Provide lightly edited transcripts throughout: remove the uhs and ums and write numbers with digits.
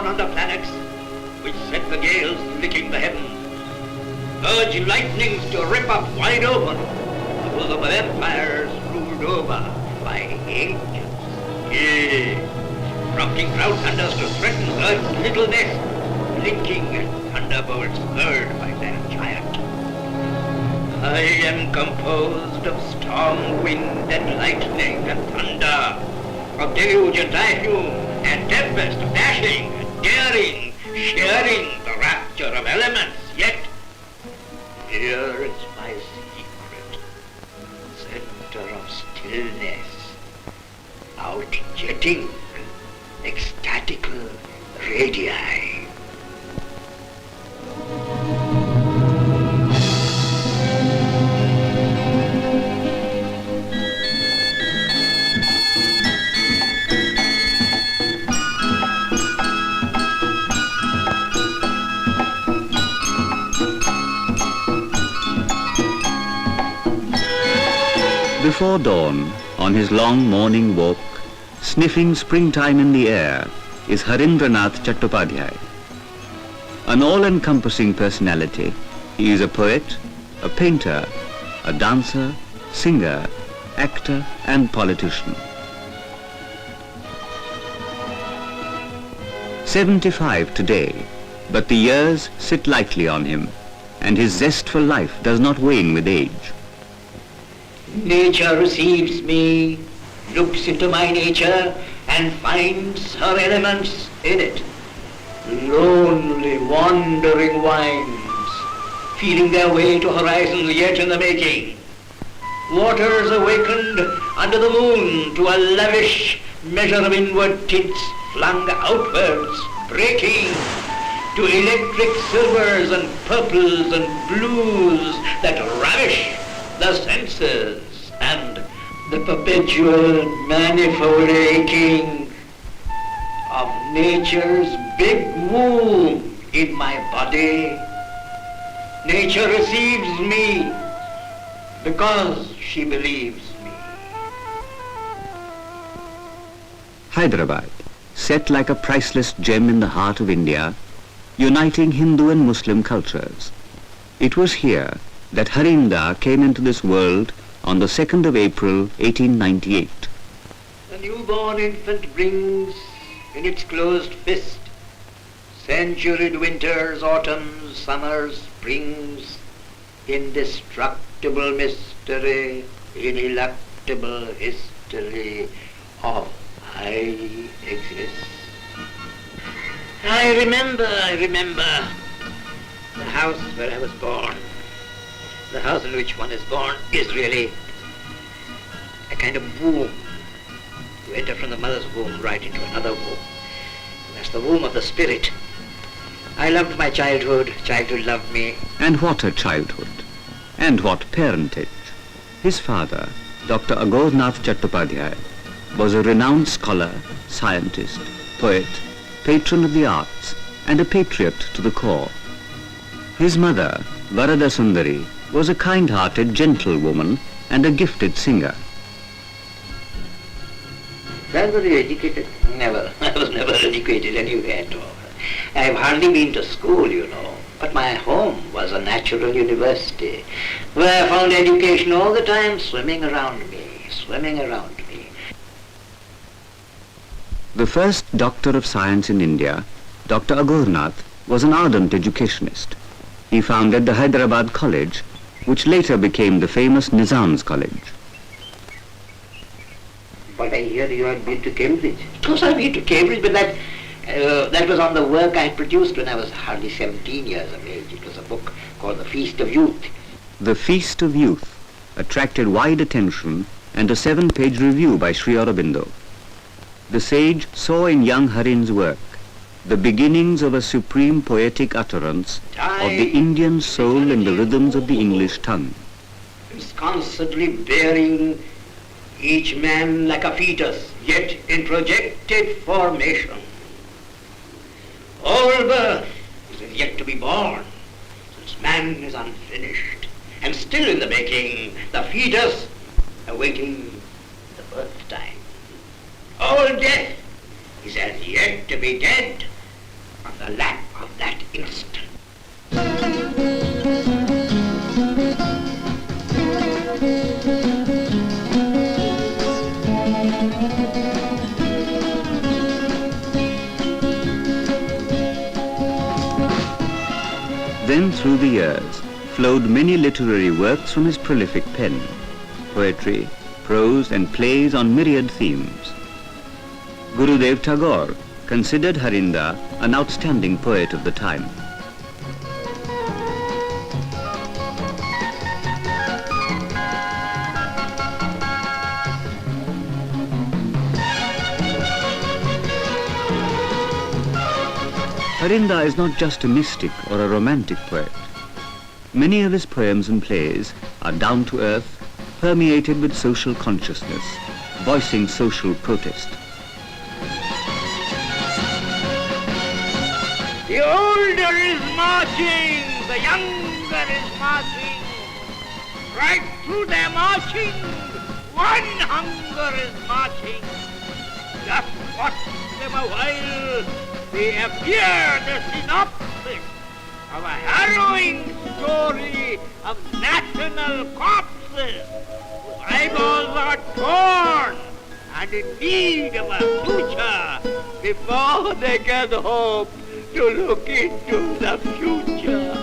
on the planets, which set the gales licking the heavens, urge lightnings to rip up wide open the bosom of empires ruled over by angels. Yea, prompting proud thunders to threaten Earth's little nest, blinking thunderbolts hurled by their giant. I am composed of storm, wind, and lightning, and thunder, of deluge and typhoon, and tempest, dashing, daring, sharing the rapture of elements, yet here is my secret, center of stillness, out-jetting, ecstatical radii. Before dawn, on his long morning walk, sniffing springtime in the air, is Harindranath Chattopadhyay. An all-encompassing personality, he is a poet, a painter, a dancer, singer, actor and politician. 75 today, but the years sit lightly on him, and his zest for life does not wane with age. Nature receives me, looks into my nature, and finds her elements in it. Lonely, wandering winds, feeling their way to horizons yet in the making. Waters awakened under the moon to a lavish measure of inward tints flung outwards, breaking to electric silvers and purples and blues that ravish the senses, and the perpetual manifold aching of nature's big womb in my body. Nature receives me because she believes me. Hyderabad, set like a priceless gem in the heart of India, uniting Hindu and Muslim cultures. It was here that Harinda came into this world on the 2nd of April, 1898. The newborn infant brings in its closed fist centuried winters, autumns, summers, springs, indestructible mystery, ineluctable history of I exist. I remember the house where I was born. The house in which one is born is really a kind of womb. You enter from the mother's womb right into another womb. That's the womb of the spirit. I loved my childhood. Childhood loved me. And what a childhood. And what parentage. His father, Dr. Virendranath Chattopadhyay, was a renowned scholar, scientist, poet, patron of the arts, and a patriot to the core. His mother, Varada Sundari, was a kind-hearted, gentle woman and a gifted singer. Well, were you educated? Never. I was never educated anywhere at all. I've hardly been to school, you know. But my home was a natural university, where I found education all the time swimming around me. The first Doctor of Science in India, Dr. Virendranath, was an ardent educationist. He founded the Hyderabad College, which later became the famous Nizam's College. But I hear you had been to Cambridge. Of course I've been to Cambridge, but that was on the work I had produced when I was hardly 17 years of age. It was a book called The Feast of Youth. The Feast of Youth attracted wide attention and a 7-page review by Sri Aurobindo. The sage saw in young Harin's work the beginnings of a supreme poetic utterance of the Indian soul in the rhythms of the English tongue. It's constantly bearing each man like a fetus, yet in projected formation. All birth is yet to be born, since man is unfinished, and still in the making, the fetus awaiting the birth time. All death is as yet to be dead, the lap of that instant. Then through the years flowed many literary works from his prolific pen, poetry, prose and plays on myriad themes. Gurudev Tagore considered Harinda an outstanding poet of the time. Harinda is not just a mystic or a romantic poet. Many of his poems and plays are down to earth, permeated with social consciousness, voicing social protest. The older is marching, the younger is marching. Right through their marching, one hunger is marching. Just watch them a while, they appear the synopsis of a harrowing story of national corpses whose eyeballs are torn and in need of a future before they can hope to look into the future.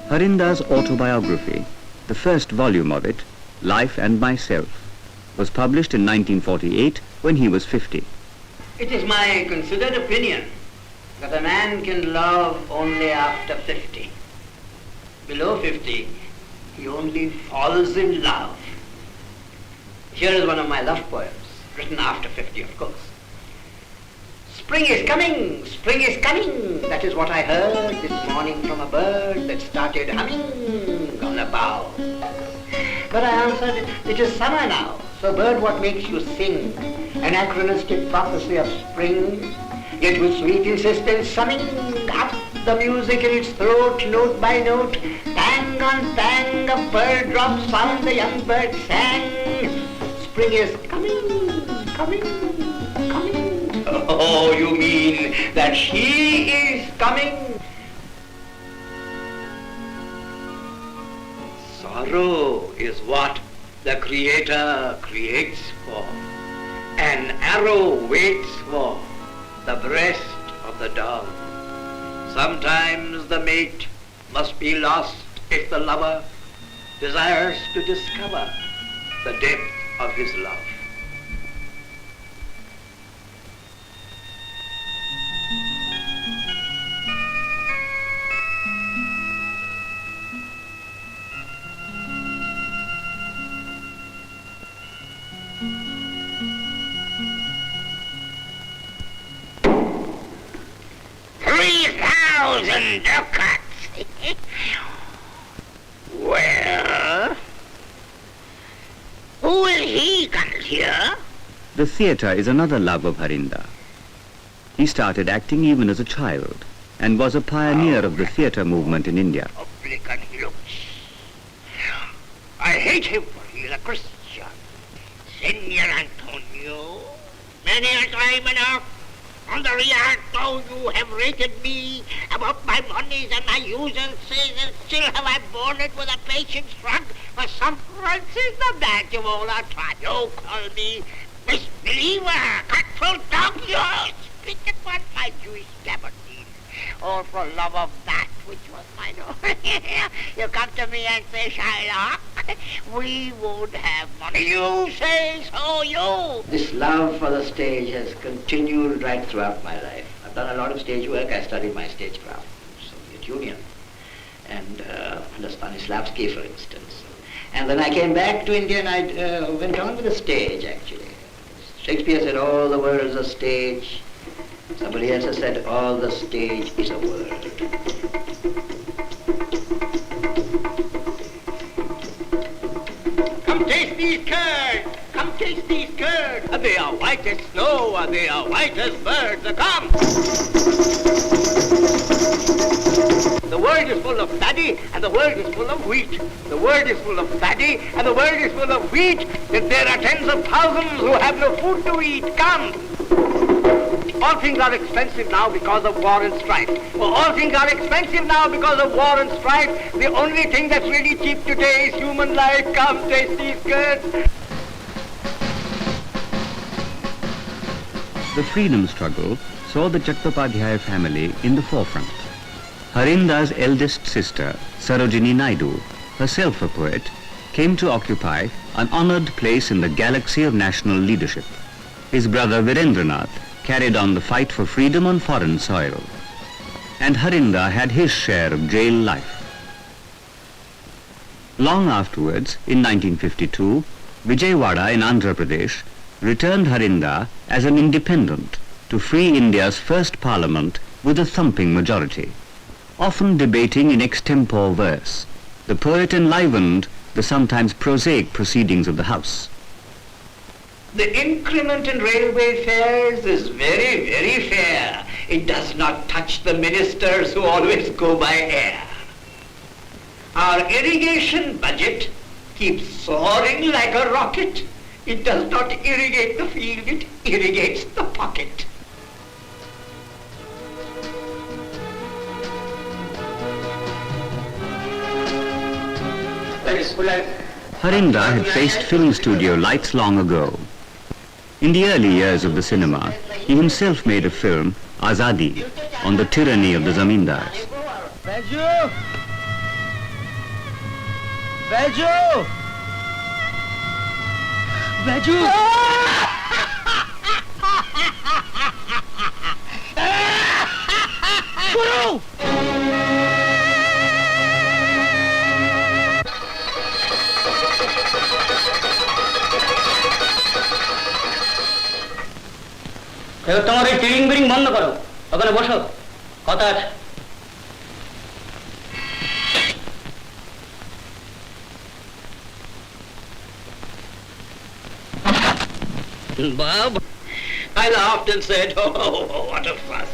Harinda's autobiography, the first volume of it, Life and Myself, was published in 1948 when he was 50. It is my considered opinion that a man can love only after 50. Below 50, he only falls in love. Here is one of my love poems, written after 50, of course. Spring is coming, spring is coming. That is what I heard this morning from a bird that started humming on a bough. But I answered, it is summer now. So bird, what makes you sing? Anachronistic prophecy of spring, yet with sweet insistence summing up the music in its throat, note by note, tang on tang of pearl drop sound the young bird sang. Spring is coming, coming, coming. Oh, you mean that she is coming? Sorrow is what the Creator creates for. An arrow waits for the breast of the dove. Sometimes the mate must be lost if the lover desires to discover the depth of his love. Ducats. Well, who will he come here? The theatre is another love of Harinda. He started acting even as a child and was a pioneer of the theatre movement in India. Publican looks. I hate him for he is a Christian. Senor Antonio, many a time enough on the Rialto you have rated me about my monies and my usances, and still have I borne it with a patient shrug, for some Francis the badge of all our tribe. You call me misbeliever, cutthroat dog, you spit upon my Jewish gabardine, all for love of that which was mine own. You come to me and say, Shylock, we won't have money. You say so, you. This love for the stage has continued right throughout my life. I've done a lot of stage work. I studied my stagecraft in the Soviet Union and under Stanislavski, for instance. And then I came back to India and I went on with the stage, actually. Shakespeare said, all the world's a stage. Somebody else has said, all the stage is a world. Come taste these curds! Come taste these curds! They are white as snow, they are white as birds. Come! The world is full of paddy, and the world is full of wheat. The world is full of paddy, and the world is full of wheat. That there are tens of thousands who have no food to eat. Come! All things are expensive now because of war and strife. All things are expensive now because of war and strife. The only thing that's really cheap today is human life. Come, taste these goods. The freedom struggle saw the Chattopadhyay family in the forefront. Harindra's eldest sister, Sarojini Naidu, herself a poet, came to occupy an honored place in the galaxy of national leadership. His brother Virendranath carried on the fight for freedom on foreign soil. And Harindra had his share of jail life. Long afterwards, in 1952, Vijayawada in Andhra Pradesh returned Harindra as an independent to free India's first parliament with a thumping majority. Often debating in extempore verse, the poet enlivened the sometimes prosaic proceedings of the House. The increment in railway fares is very, very fair. It does not touch the ministers who always go by air. Our irrigation budget keeps soaring like a rocket. It does not irrigate the field, it irrigates the pocket. Harindra had faced film studio lights long ago. In the early years of the cinema, he himself made a film, Azadi, on the tyranny of the zamindars. Baju! Baju! Baju! Guru! তোমার এই টিরিং বিরিং বন্ধ করো, ওখানে বসো, কথা আছে। Bob, I laughed and said, oh, what a fuss,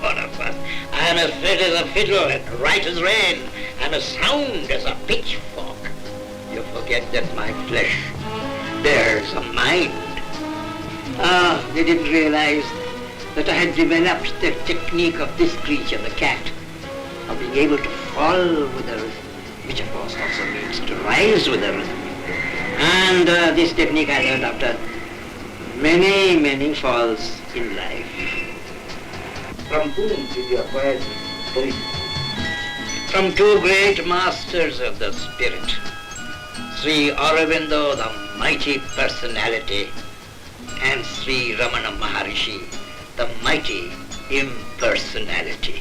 what a fuss. I am as fit as a fiddle and right as rain, and as sound as a pitchfork. You forget that my flesh bears a mind. They didn't realize that I had developed the technique of this creature, the cat, of being able to fall with the rhythm, which of course also means to rise with the rhythm. And this technique I learned after many, many falls in life. From whom did you acquire poetry? From two great masters of the spirit, Sri Aurobindo, the mighty personality, and Sri Ramana Maharishi, the mighty impersonality.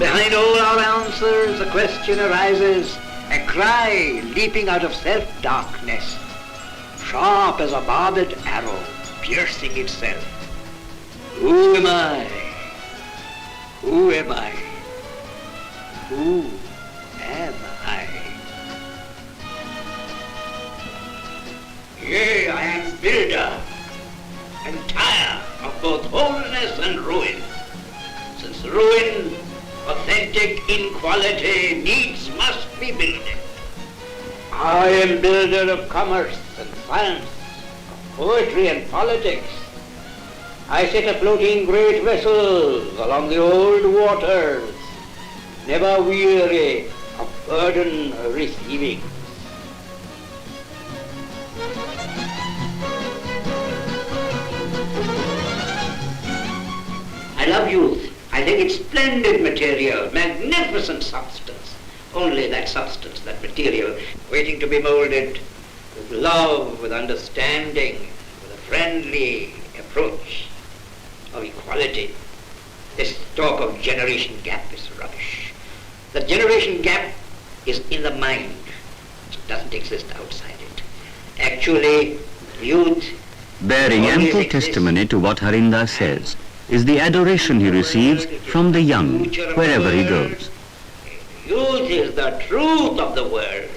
Behind all our answers, a question arises, a cry leaping out of self-darkness, sharp as a barbed arrow, piercing itself. Who am I? Who am I? Who am I? Yea, I am builder, entire of both wholeness and ruin. Since ruin, authentic inequality, needs must be builded. I am builder of commerce and science, of poetry and politics. I set afloating great vessels along the old waters, never weary of burden receiving. I love youth. I think it's splendid material, magnificent substance. Only that substance, that material, waiting to be molded with love, with understanding, with a friendly approach of equality. This talk of generation gap is rubbish. The generation gap is in the mind. It doesn't exist outside it. Actually, youth... Bearing ample testimony to what Harindra says, is the adoration he receives from the young wherever he goes. Youth is the truth of the world.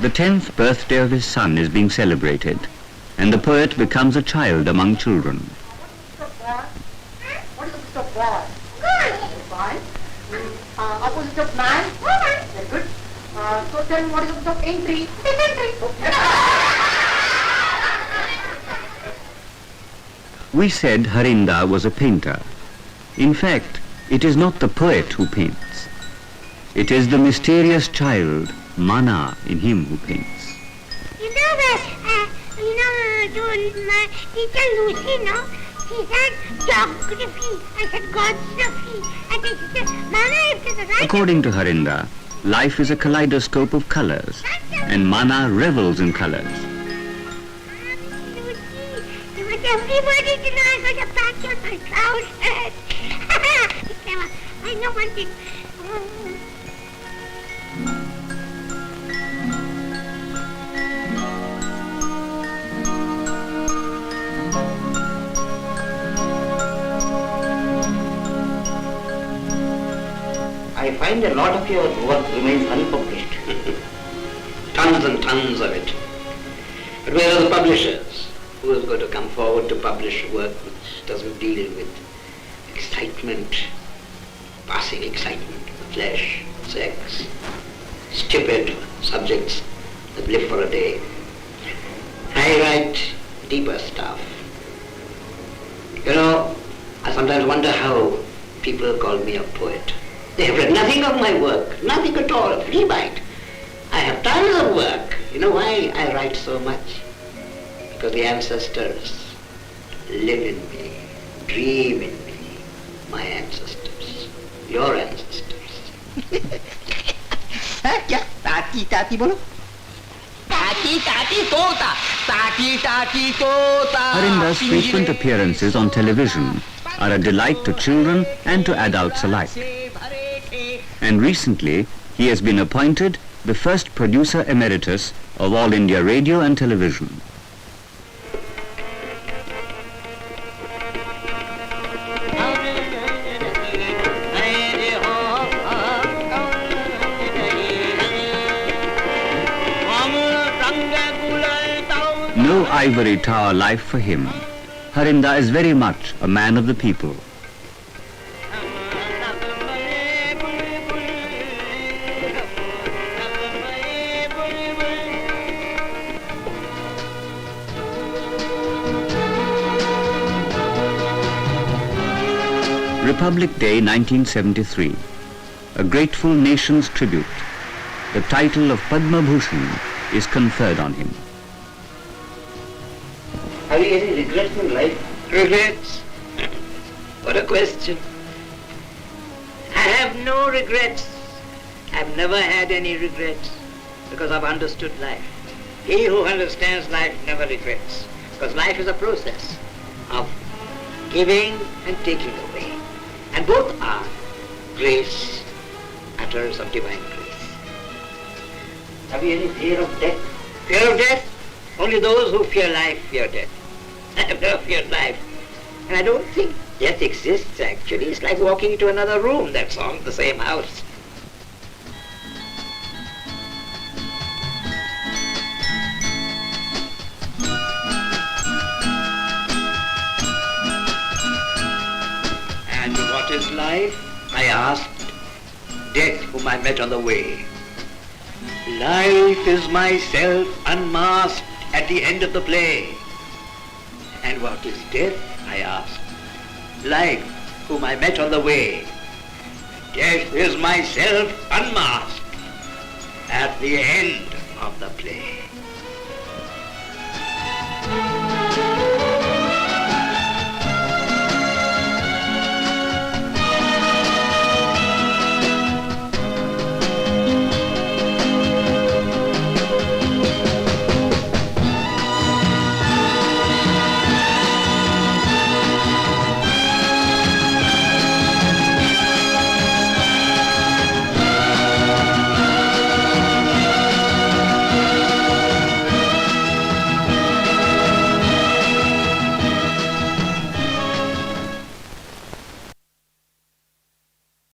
The 10th birthday of his son is being celebrated, and the poet becomes a child among children. What is the opposite of boy? Boy. Opposite of man? Very good. So then what is the opposite of entry? We said Harinda was a painter. In fact, it is not the poet who paints. It is the mysterious child, Mana, in him who paints. My teacher Lucy, no? She said geography. I said Godography. And then she said, Mana, if there's a right... According to Harinda, life is a kaleidoscope of colors, and Mana revels in colors. Everybody to know I'm going to patch on my trousers. I know one thing. I find a lot of your work remains unpublished. Tons and tons of it. But where are the publishers? Who is going to come forward to publish work which doesn't deal with excitement, passing excitement, the flesh, sex, stupid subjects that live for a day? I write deeper stuff. You know, I sometimes wonder how people call me a poet. They have read nothing of my work, nothing at all, a flea bite. I have tons of work. You know why I write so much? Because the ancestors live in me, dream in me, my ancestors, your ancestors. क्या ताती ताती बोलो ताती ताती तोता ताती ताती तोता Harinda's frequent appearances on television are a delight to children and to adults alike. And recently, he has been appointed the first producer emeritus of All India Radio and Television. No ivory tower life for him. Harinda is very much a man of the people. Republic Day 1973, a grateful nation's tribute. The title of Padma Bhushan is conferred on him. Have you any regrets in life? Regrets? What a question. I have no regrets. I've never had any regrets because I've understood life. He who understands life never regrets, because life is a process of giving and taking away. And both are grace, matters of divine grace. Have you any fear of death? Fear of death? Only those who fear life fear death. I have never feared life. And I don't think death exists actually. It's like walking into another room, that's all, the same house. And what is life? I asked death, whom I met on the way. Life is myself unmasked at the end of the play. And what is death? I asked. Life, whom I met on the way. Death is myself unmasked at the end of the play.